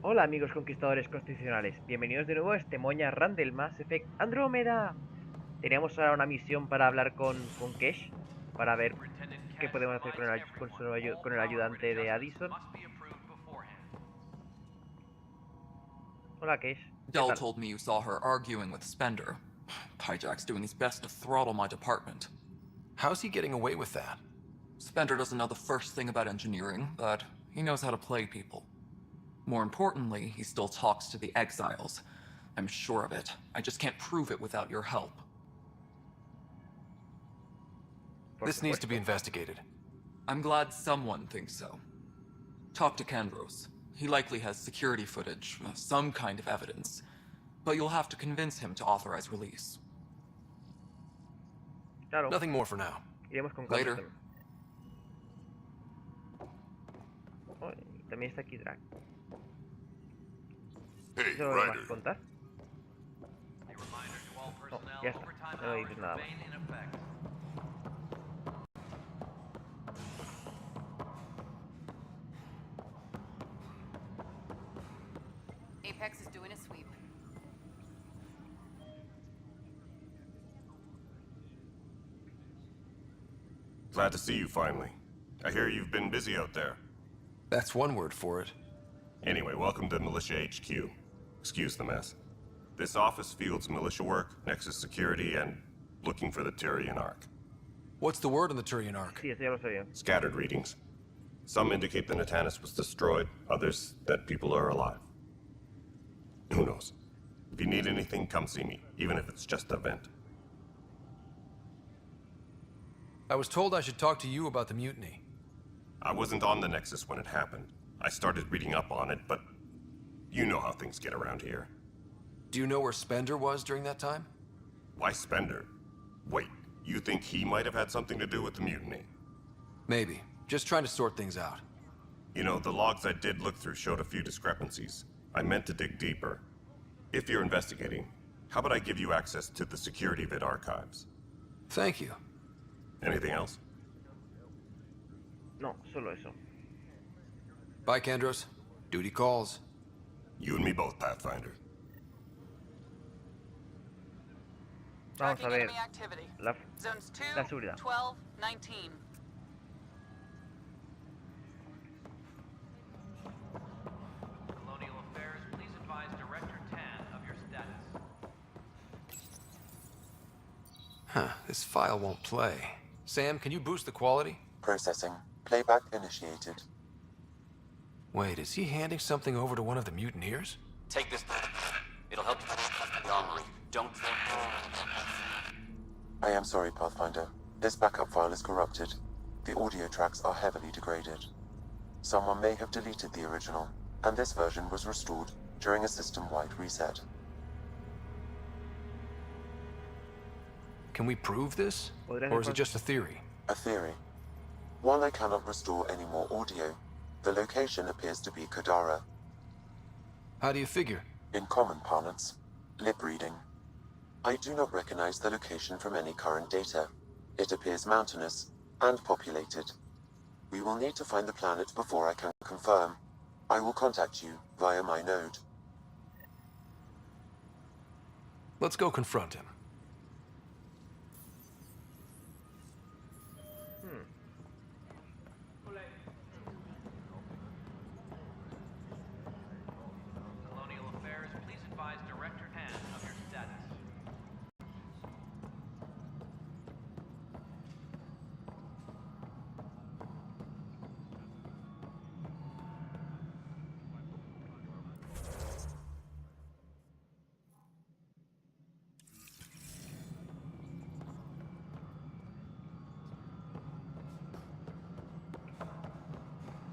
Hola amigos conquistadores constitucionales, bienvenidos de nuevo a este Moña Run del Mass Effect Andrómeda. Teníamos ahora una misión para hablar con Kesh, para ver qué podemos hacer con el ayudante de Addison. Hola Kesh, ¿qué Dell tal? told me you saw her arguing with Spender. Pyjack's doing his best to throttle my department. How's he getting away with that? Spender doesn't know the first thing about engineering, but he knows how to play people. More importantly, he still talks to the exiles. I'm sure of it. I just can't prove it without your help. This needs to be investigated. I'm glad someone thinks so. Talk to Kandros. He likely has security footage, some kind of evidence. But you'll have to convince him to authorize release. Claro, Nothing more for now. iremos con calma Later. también. Oh, y también está aquí Drake. Hey, ¿Eso lo vas a Ryder. contar? No, ya está, no dices nada más. Apex is doing a sweep. Glad to see you finally. I hear you've been busy out there. That's one word for it. Anyway, welcome to Militia HQ. Excuse the mess. This office fields militia work, Nexus security, and looking for the Tyrian Ark. What's the word on the Turian Ark? Sí, eso ya lo sabía. Scattered readings. Some indicate the Natanus was destroyed, others that people are alive. Who knows? If you need anything, come see me, even if it's just a vent. I was told I should talk to you about the mutiny. I wasn't on the Nexus when it happened. I started reading up on it, but you know how things get around here. Do you know where Spender was during that time? Why Spender? Wait, you think he might have had something to do with the mutiny? Maybe. Just trying to sort things out. You know, the logs I did look through showed a few discrepancies. I meant to dig deeper. If you're investigating, how about I give you access to the security vid archives? Thank you. Anything else? No, solo eso. Bye, Kandros. Duty calls. You and me both, Pathfinder. Vamos a Tracking ver enemy activity. la Zones 2, la seguridad. 12, 19. Colonial Affairs, please advise Director Tan of your status. Huh, this file won't play. Sam, can you boost the quality? Processing. Playback initiated. Wait, is he handing something over to one of the mutineers? Take this. It'll help you on read. Don't. I am sorry, Pathfinder. This backup file is corrupted. The audio tracks are heavily degraded. Someone may have deleted the original, and this version was restored during a system-wide reset. Can we prove this? Or is it just a theory? A theory. While I cannot restore any more audio, the location appears to be Kadara. How do you figure? In common parlance, lip reading. I do not recognize the location from any current data. It appears mountainous and populated. We will need to find the planet before I can confirm. I will contact you via my node. Let's go confront him. Colonial Affairs, please advise Director Tan of your status.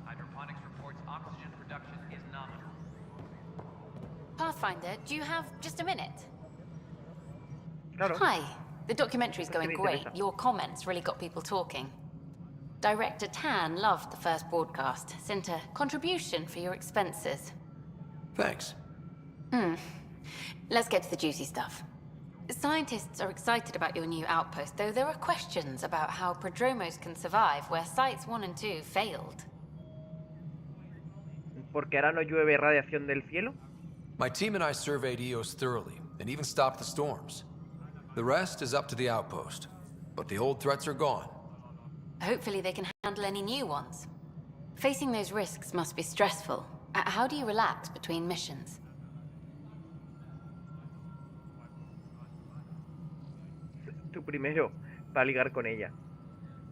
Hydroponics reports oxygen production is nominal. Pathfinder, do you have just a minute? Claro. Hi. The documentary's going me great. interesa. Your comments really got people talking. Director Tan loved the first broadcast. Sent a contribution for your expenses. Thanks. Let's get to the juicy stuff. Scientists are excited about your new outpost, though there are questions about how prodromos can survive where Sites 1 and 2 failed. Porque ahora no llueve radiación del cielo. My team and I surveyed EOS thoroughly, and even stopped the storms. The rest is up to the outpost, but the old threats are gone. Hopefully they can handle any new ones. Facing those risks must be stressful. How do you relax between missions? Tú primero, para ligar con ella.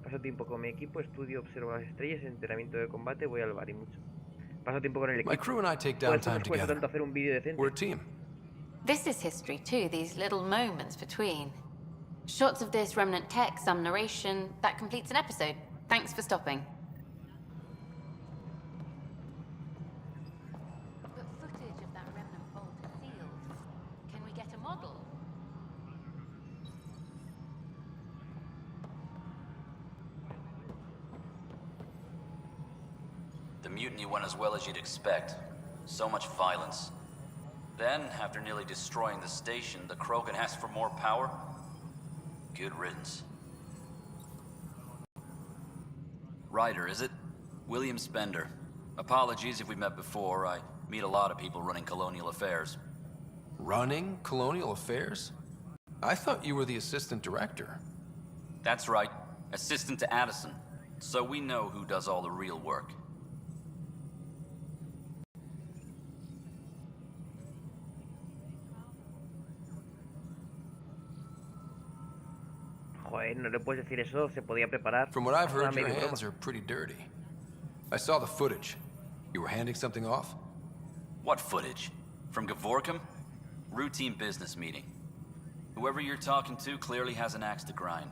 Paso tiempo con mi equipo, estudio, observo las estrellas, entrenamiento de combate, voy al bar y mucho. Paso tiempo con el equipo. My crew and I take Por eso downtime nos cuesta together. tanto hacer un vídeo decente. We're a team. This is history too, these little moments between. Shots of this remnant tech, some narration, that completes an episode. Thanks for stopping. But footage of that remnant vaulted seals. Can we get a model? The mutiny went as well as you'd expect. So much violence. Then, after nearly destroying the station, the Krogan asked for more power? Good riddance. Ryder, is it? William Spender. Apologies if we met before. I meet a lot of people running colonial affairs. Running colonial affairs? I thought you were the assistant director. That's right. Assistant to Addison. So we know who does all the real work. Joder, no le puedes decir eso, se podía preparar. From what I've Una heard, your medio hands broma. are pretty dirty. I saw the footage. You were handing something off? What footage? From Gavorkum? Routine business meeting. Whoever you're talking to clearly has an axe to grind.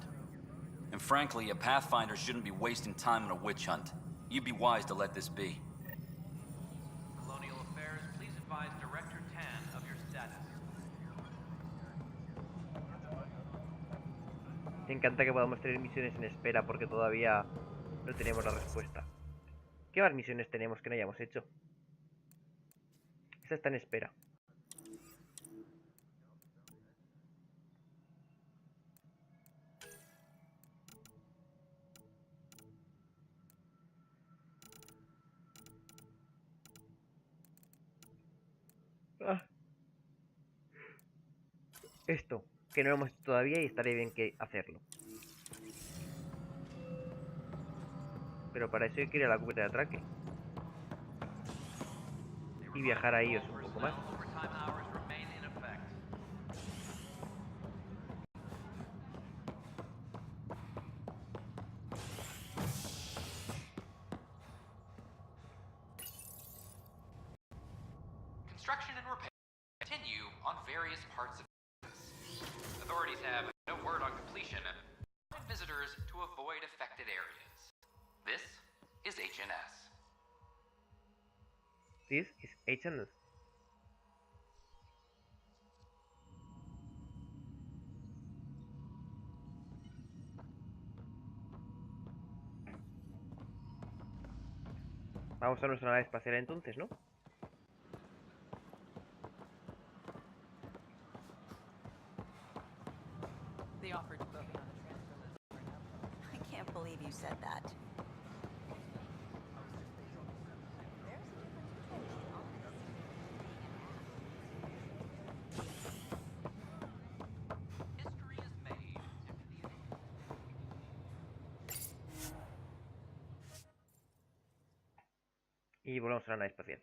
And frankly, a Pathfinder shouldn't be wasting time on a witch hunt. You'd be wise to let this be. Colonial Affairs, please advise Director Tan of your status. Me encanta que podamos tener misiones en espera porque todavía no tenemos la respuesta. ¿Qué más misiones tenemos que no hayamos hecho? Esta está en espera. Ah. Esto, que no lo hemos hecho todavía y estaría bien que hacerlo. Pero para eso hay que ir a la cubierta de atraque. Y viajar a ellos un poco más. Overtime hours remain in effect. Construction and repair continue on various parts of campus. Authorities have no word on completion and want visitors to avoid affected areas. This is HNS. This is HNS. Vamos a nuestra nave espacial entonces, ¿no? They offered to put me on the transfer list for an upload. I can't believe you said that. History is made after the Y volvemos a la nave espacial.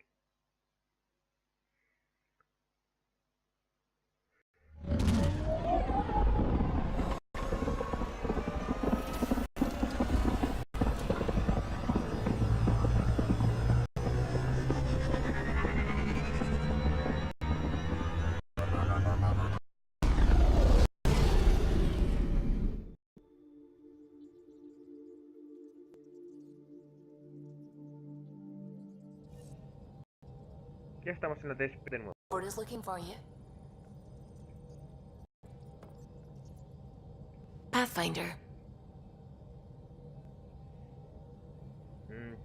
Ya estamos en la TSP de nuevo. Ford is looking for you. Pathfinder.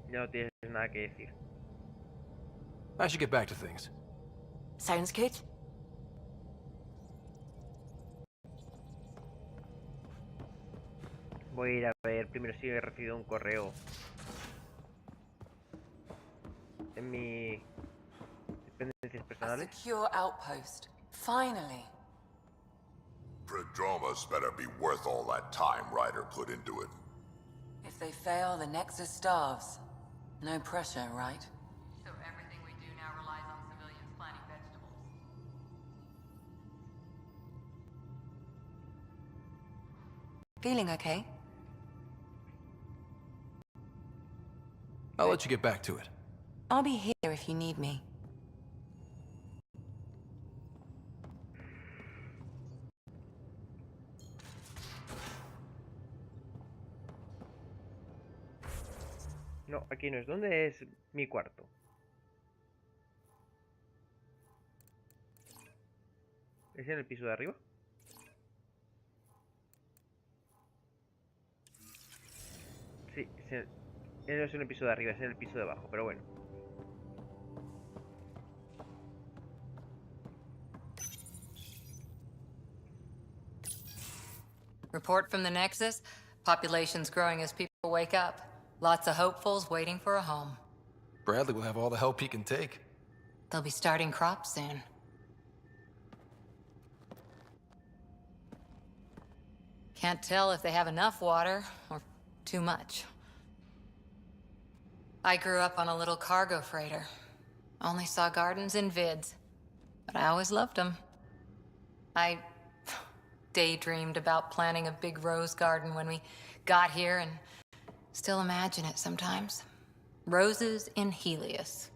No tienes nada que decir. I should get back to things. Sounds good. Voy a ir a ver primero si he recibido un correo en mi personales. secure outpost. Finally. Prodroma's better be worth all that time Ryder put into it. If they fail, the Nexus starves. No pressure, right? So everything we do now relies on civilians planting vegetables. Feeling okay? I'll let you get back to it. I'll be here if you need me. No, aquí no es. ¿Dónde es mi cuarto? ¿Es en el piso de arriba? Sí, no es en el piso de arriba, es en el piso de abajo, pero bueno. Report from the Nexus. Population's growing as people wake up. Lots of hopefuls waiting for a home. Bradley will have all the help he can take. They'll be starting crops soon. Can't tell if they have enough water or too much. I grew up on a little cargo freighter. Only saw gardens in vids, but I always loved them. I daydreamed about planting a big rose garden when we got here and still imagine it sometimes. Roses in Helios.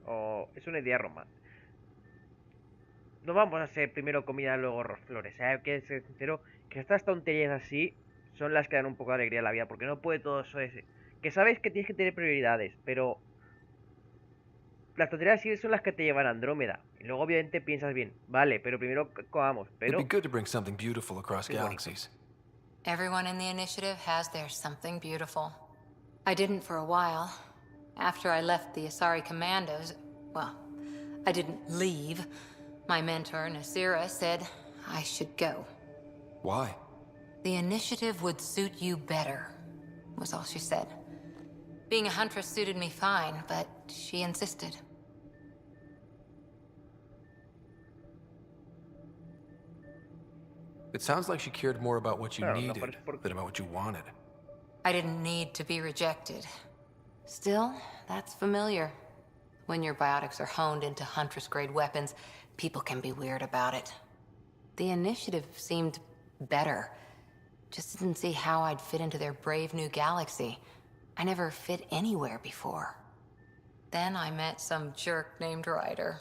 Oh, es una idea romana. No vamos a hacer primero comida, luego flores. Hay que ser sincero, que estas tonterías así son las que dan un poco de alegría a la vida, porque no puede todo eso ese. Que sabes que tienes que tener prioridades, pero las tonterías así son las que te llevan a Andrómeda. Y luego obviamente piensas bien, vale, pero primero comamos, pero... It'd be good to bring something beautiful across Qué bonito. galaxies. Everyone in the initiative has their something beautiful. I didn't for a while. After I left the Asari Commandos, well, I didn't leave. My mentor, Nasira, said I should go. Why? The initiative would suit you better, was all she said. Being a huntress suited me fine, but she insisted. It sounds like she cared more about what you Claro, no, needed pero es porque... than about what you wanted. I didn't need to be rejected. Still, that's familiar. When your biotics are honed into Huntress-grade weapons, people can be weird about it. The initiative seemed better. Just didn't see how I'd fit into their brave new galaxy. I never fit anywhere before. Then I met some jerk named Ryder.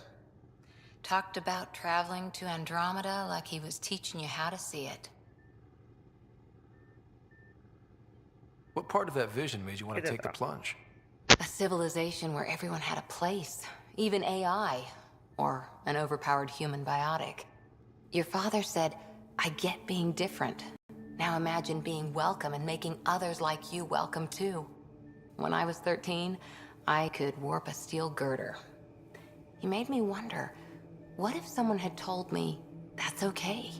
Talked about traveling to Andromeda like he was teaching you how to see it. What part of that vision made you want ¿Qué to te take the trajo? plunge? A civilization where everyone had a place, even AI, or an overpowered human biotic. Your father said, I get being different. Now imagine being welcome and making others like you welcome too. When I was 13, I could warp a steel girder. He made me wonder, what if someone had told me that's okay?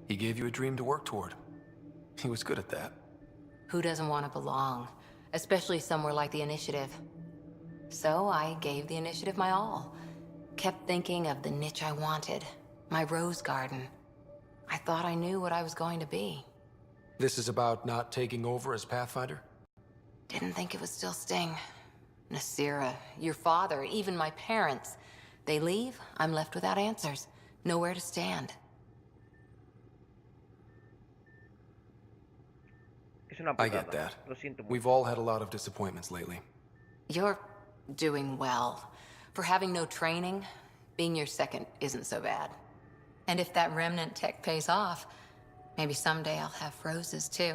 He gave you a dream to work toward. He was good at that. Who doesn't want to belong? Especially somewhere like the Initiative. So I gave the Initiative my all. Kept thinking of the niche I wanted. My rose garden. I thought I knew what I was going to be. This is about not taking over as Pathfinder? Didn't think it would still sting. Nasira, your father, even my parents. They leave, I'm left without answers. Nowhere to stand. Es una I putada. get that. Lo siento mucho. We've all had a lot of disappointments lately. You're doing well. For having no training, being your second isn't so bad. And if that remnant tech pays off, maybe someday I'll have roses too.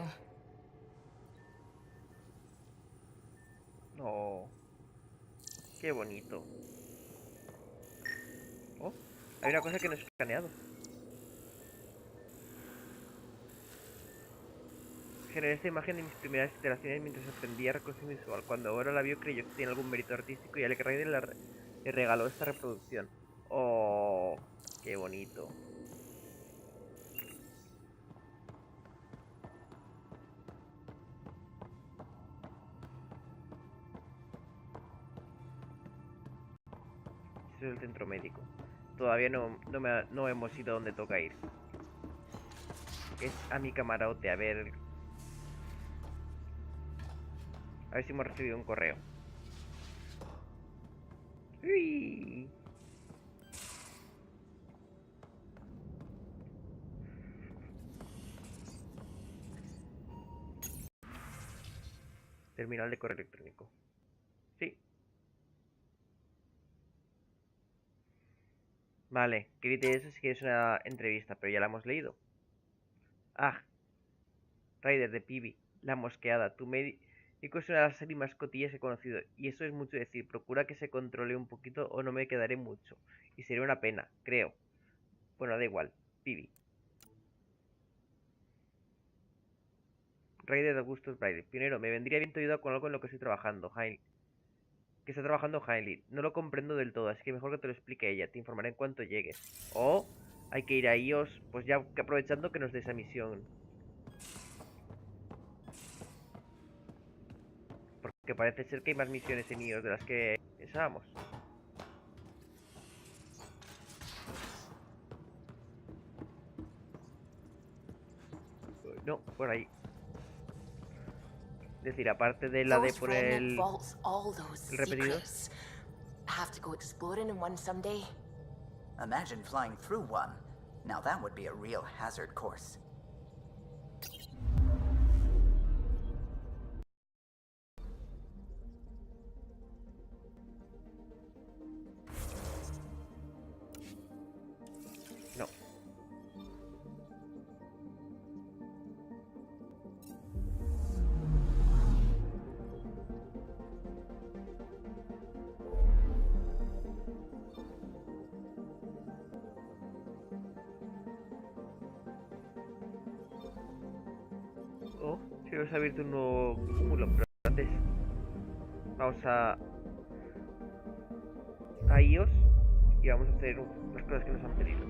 Oh, qué bonito. Oh, hay una cosa que no he escaneado. Generé esta imagen de mis primeras iteraciones mientras aprendía reconocimiento visual. Cuando ahora la vio creyó que tiene algún mérito artístico y Alec Ryder le regaló esta reproducción. Oh, qué bonito. Esto es el centro médico. Todavía no hemos ido donde toca ir. Es a mi camarote, a ver... A ver si hemos recibido un correo. ¡Uy! Terminal de correo electrónico. Sí. Vale, querite eso si quieres una entrevista, pero ya la hemos leído. Ah, Ryder de Pibi, la mosqueada. Tu médico es una de las series más cotillas que he conocido. Y eso es mucho decir. Procura que se controle un poquito o no me quedaré mucho. Y sería una pena, creo. Bueno, da igual. Pibi. Ryder de Augustus Ryder. Pionero, me vendría bien tu ayuda con algo en lo que estoy trabajando. Que está trabajando Heinlein. No lo comprendo del todo, así que mejor que te lo explique ella. Te informaré en cuanto llegues. O hay que ir a IOS, pues ya aprovechando que nos dé esa misión. Porque parece ser que hay más misiones en IOS de las que pensábamos. No, por ahí. Es decir, aparte de la de por el repetido. Have to go exploring in one someday. Imagine flying through one. Now that would be a real hazard course. No. Oh, se nos ha abierto un nuevo cúmulo, pero antes vamos a IOS y vamos a hacer las cosas que nos han pedido.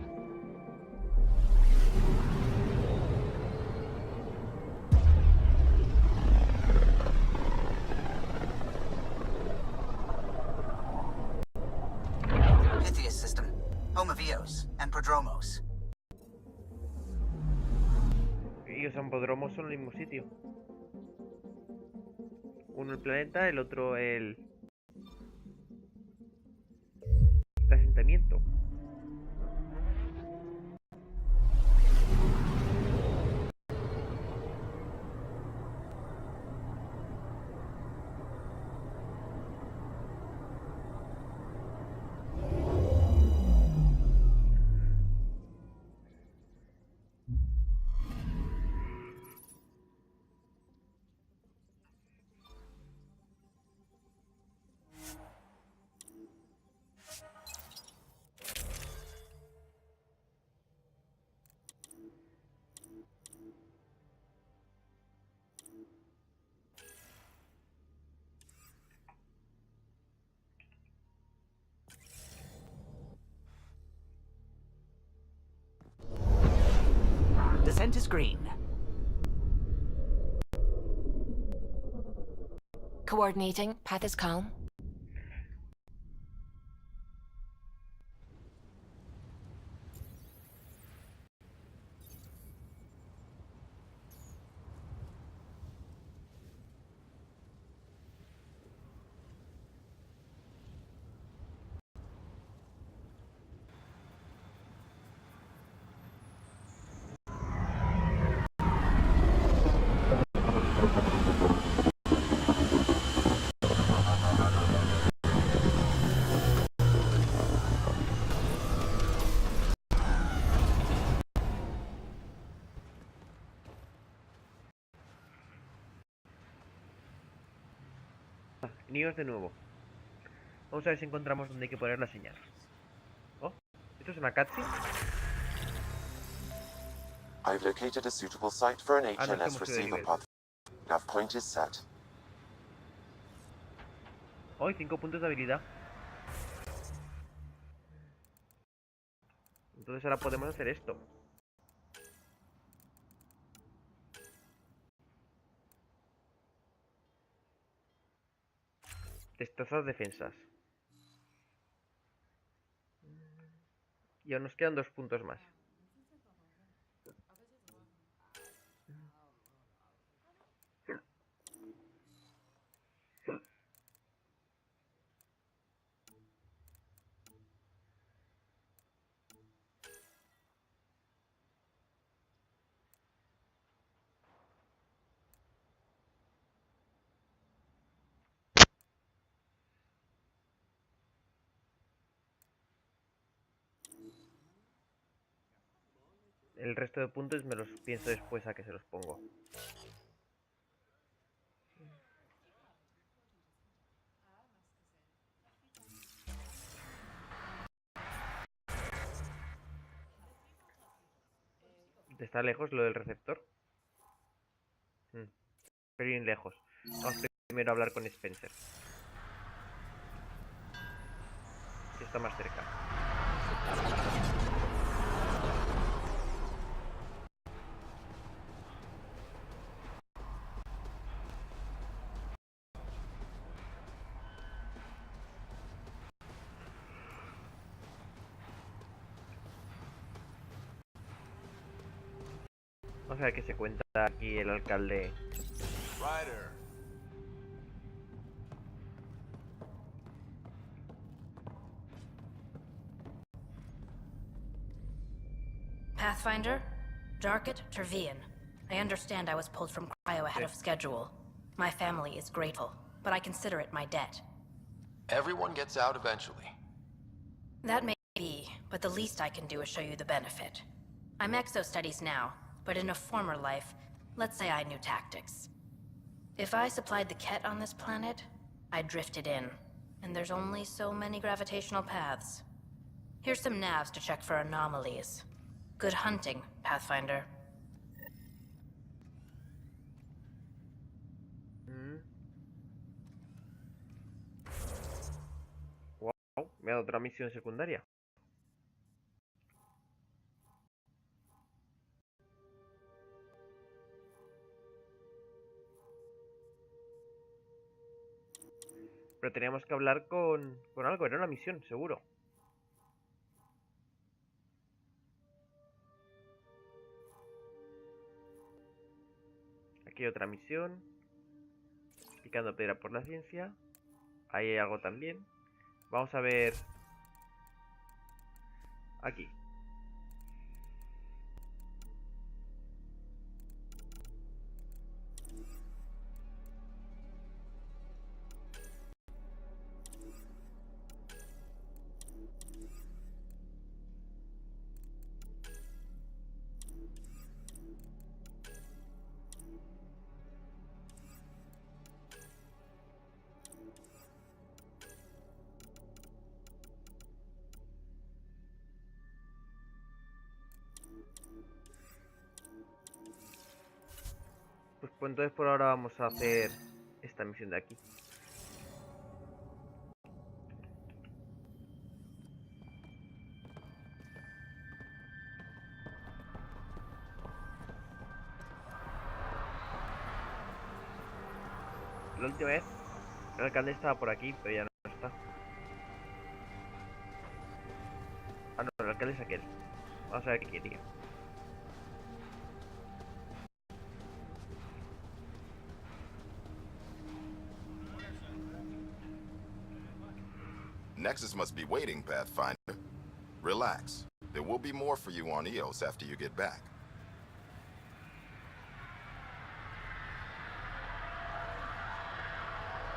Pythias system, home of Eos and Prodromos. IOS y Ampodromo son el mismo sitio. Uno el planeta, el otro el asentamiento. Descent is green. Coordinating. Path is calm. Nios de nuevo. Vamos a ver si encontramos donde hay que poner la señal. Oh, ¿esto es una cutscene? I've located a suitable site for an No, es que HNS hemos subido de receiver nivel. pod. Nav point is set. Hoy 5 puntos de habilidad. Entonces ahora podemos hacer esto. Destrozar defensas. Y aún nos quedan 2 puntos más. El resto de puntos me los pienso después a que se los pongo. ¿Está lejos lo del receptor? Pero bien lejos. Vamos primero a hablar con Spencer, que está más cerca. Vamos a ver qué se cuenta aquí el alcalde. Ryder. Pathfinder? Darket Tervian. I understand I was pulled from cryo ahead of schedule. My family is grateful, but I consider it my debt. Everyone gets out eventually. That may be, but the least I can do is show you the benefit. I'm exo-studies now, but in a former life, let's say I knew tactics. If I supplied the Ket on this planet, I drifted in, and there's only so many gravitational paths. Here's some navs to check for anomalies. Good hunting, Pathfinder. Wow, me ha dado otra misión secundaria. Pero teníamos que hablar con algo, era una misión, seguro. Aquí hay otra misión. Picando piedra por la ciencia. Ahí hay algo también. Vamos a ver. Aquí. Pues entonces por ahora vamos a hacer esta misión de aquí. La última vez el alcalde estaba por aquí, pero ya no está. Ah, no, el alcalde es aquel. Vamos a ver qué quería. Nexus must be waiting, Pathfinder. Relax. There will be more for you on Eos after you get back.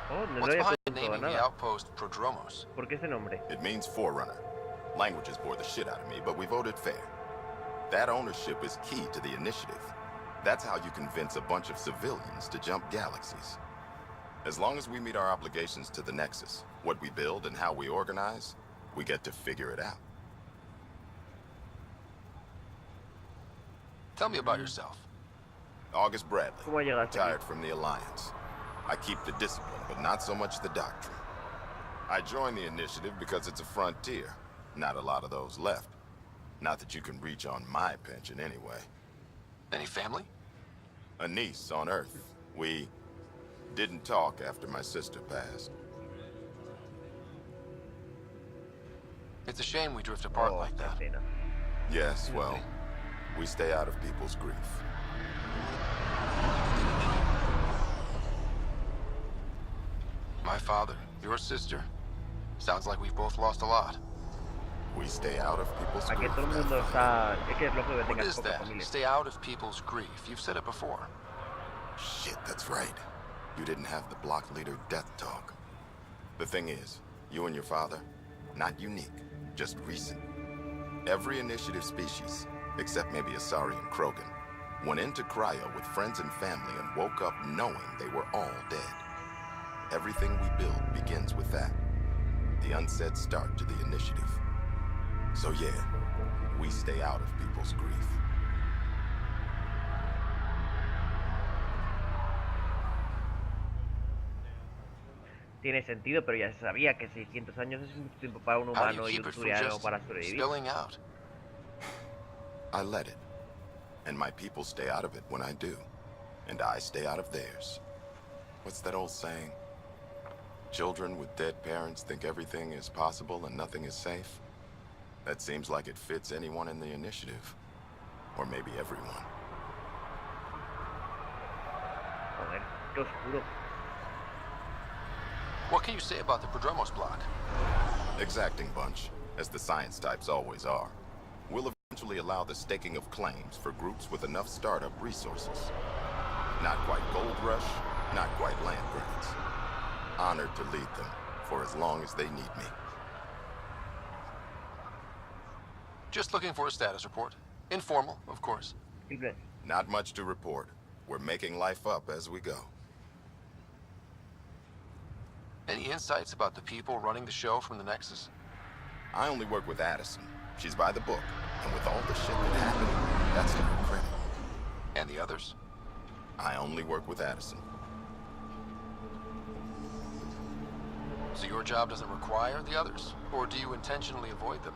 Oh, no What's le había behind preguntado naming the nada. outpost Prodromos? ¿Por qué ese nombre? It means Forerunner. Languages bore the shit out of me, but we voted fair. That ownership is key to the initiative. That's how you convince a bunch of civilians to jump galaxies. As long as we meet our obligations to the Nexus, what we build and how we organize, we get to figure it out. Tell me about yourself. August Bradley, ¿Cómo llegaste aquí? retired from the Alliance. I keep the discipline, but not so much the doctrine. I joined the initiative because it's a frontier. Not a lot of those left. Not that you can reach on my pension anyway. Any family? A niece on Earth. We didn't talk after my sister passed. It's a shame we drift apart like qué that. pena. Yes, well, we stay out of people's grief. My father, your sister. Sounds like we've both lost a lot. We stay out of people's Aquí grief, todo el mundo Pathfinder. está... Es que es lógico que What tengas is poca that? familia. Stay out of people's grief. You've said it before. Shit, that's right. You didn't have the block leader death talk. The thing is, you and your father, not unique, just recent. Every initiative species, except maybe Asari and Krogan, went into cryo with friends and family and woke up knowing they were all dead. Everything we build begins with that. The unsaid start to the initiative. So yeah, we stay out of people's grief. Tiene sentido, pero ya se sabía que 600 años es mucho tiempo para un How do you humano y keep un it from turiano just para sobrevivir. spilling out? I let it. And my people stay out of it when I do. And I stay out of theirs. What's that old saying? Children with dead parents think everything is possible and nothing is safe? That seems like it fits anyone in the initiative. Or maybe everyone. Joder, qué oscuro. What can you say about the Prodromos block? Exacting bunch, as the science types always are. We'll eventually allow the staking of claims for groups with enough startup resources. Not quite gold rush, not quite land grants. Honored to lead them, for as long as they need me. Just looking for a status report. Informal, of course. Not much to report. We're making life up as we go. Any insights about the people running the show from the Nexus? I only work with Addison. She's by the book. And with all the shit that happened, that's to her credit. And the others? I only work with Addison. So your job doesn't require the others? Or do you intentionally avoid them?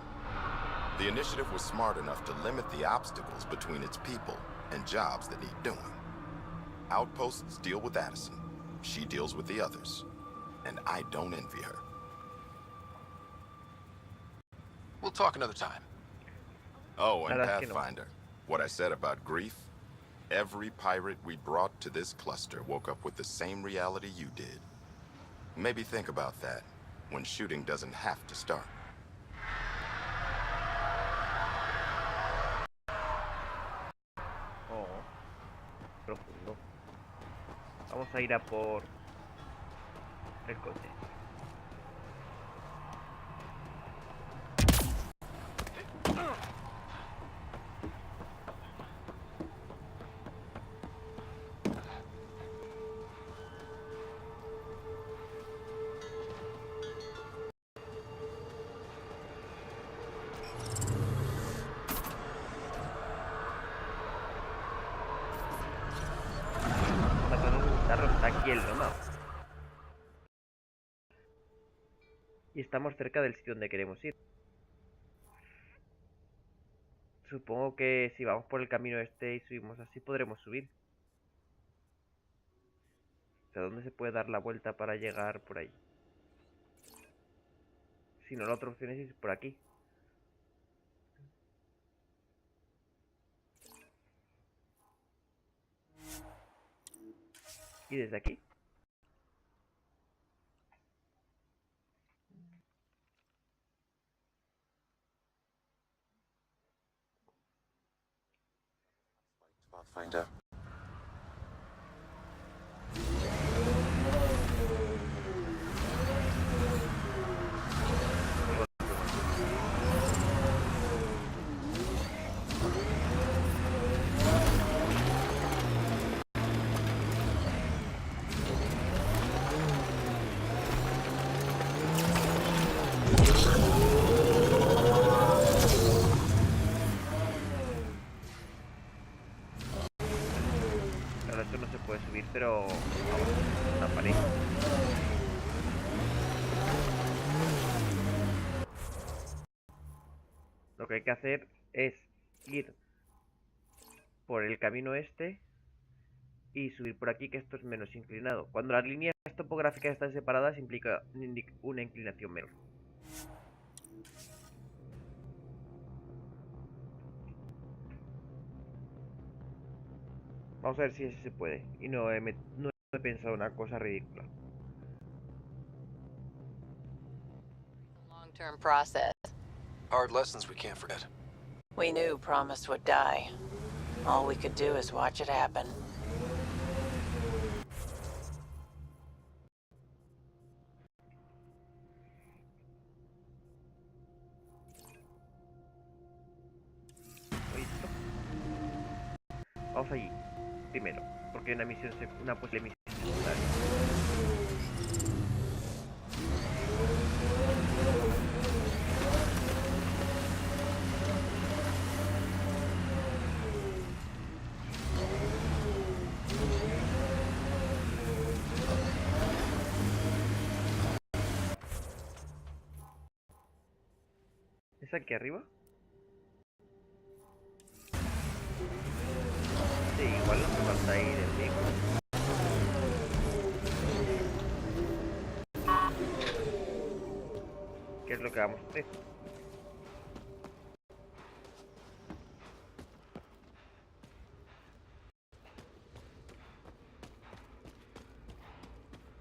The initiative was smart enough to limit the obstacles between its people and jobs that need doing. Outposts deal with Addison. She deals with the others. And I don't envy her. We'll talk another time. Oh, and Pathfinder, what I said about grief? Every pirate we brought to this cluster woke up with the same reality you did. Maybe think about that when shooting doesn't have to start. Oh, profundo. Vamos a ir a por el coche. Está aquí el nómada. Y estamos cerca del sitio donde queremos ir. Supongo que si vamos por el camino este y subimos así podremos subir. O sea, ¿dónde se puede dar la vuelta para llegar por ahí? Si no, la otra opción es ir por aquí. Y desde aquí. Pathfinder. Claro, esto no se puede subir, pero... Vamos, una pared. Lo que hay que hacer es ir por el camino este y subir por aquí, que esto es menos inclinado. Cuando las líneas topográficas están separadas implica una inclinación menor. Vamos a ver si ese se puede. Y no he pensado una cosa ridícula. Long-term process. Hard lessons we can't forget. We knew Promise would die. All we could do is watch it happen. ¿Listo? Vamos allí. Primero. Porque hay una posible misión secundaria. ¿Es aquí arriba? Sí, igual nos falta ahí del vehículo. ¿Qué es lo que vamos a hacer?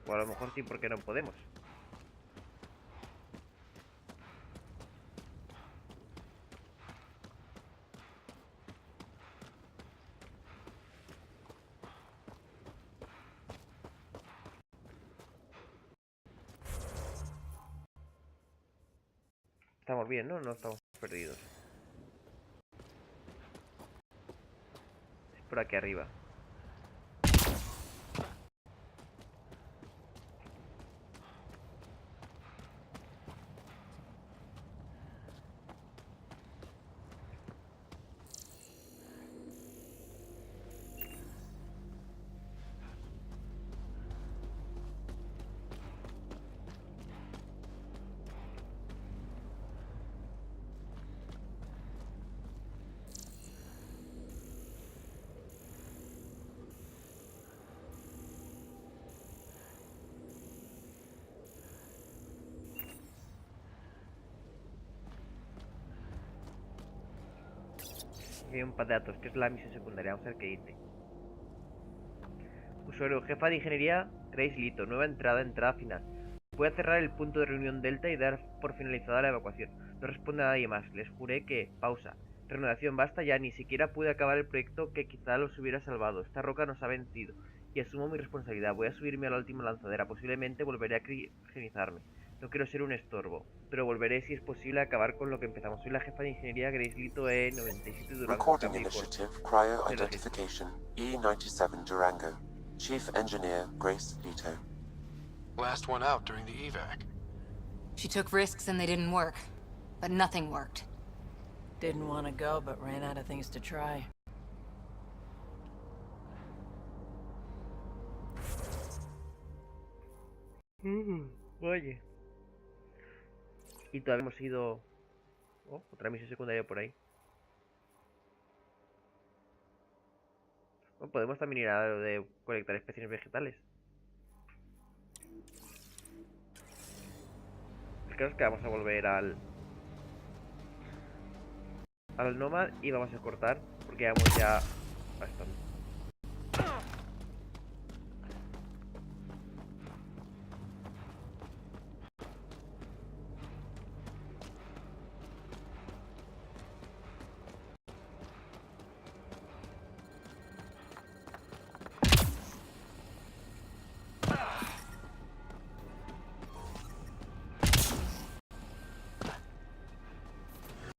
O a lo mejor sí, porque no podemos. Estamos bien, ¿no? No estamos perdidos. Es por aquí arriba. Y hay un par de datos, que es la misión secundaria. Vamos a ver qué dice. Usuario, jefa de ingeniería, Grace Lito. Nueva entrada final. Voy a cerrar el punto de reunión Delta y dar por finalizada la evacuación. No responde a nadie más. Les juré que... Pausa. Reanudación, basta ya. Ni siquiera pude acabar el proyecto que quizá los hubiera salvado. Esta roca nos ha vencido. Y asumo mi responsabilidad. Voy a subirme a la última lanzadera. Posiblemente volveré a criogenizarme. No quiero ser un estorbo, pero volveré si es posible a acabar con lo que empezamos. Soy la jefa de ingeniería Grace Lito E97 Durango. Recording Initiative Cryo Identification E97 Durango. Chief Engineer Grace Lito. Last one out during the evac. She took risks and they didn't work. But nothing worked. Didn't want to go, but ran out of things to try. Oye. Y todavía hemos ido... Oh, otra misión secundaria por ahí. Bueno, podemos también ir a lo de colectar especies vegetales. El caso es que vamos a volver al Nómad y vamos a cortar porque vamos ya bastante.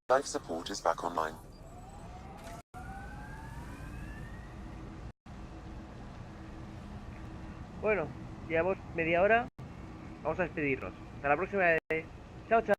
Life support is back online. Bueno, llevamos media hora. Vamos a despedirnos. Hasta la próxima vez. Chao, chao.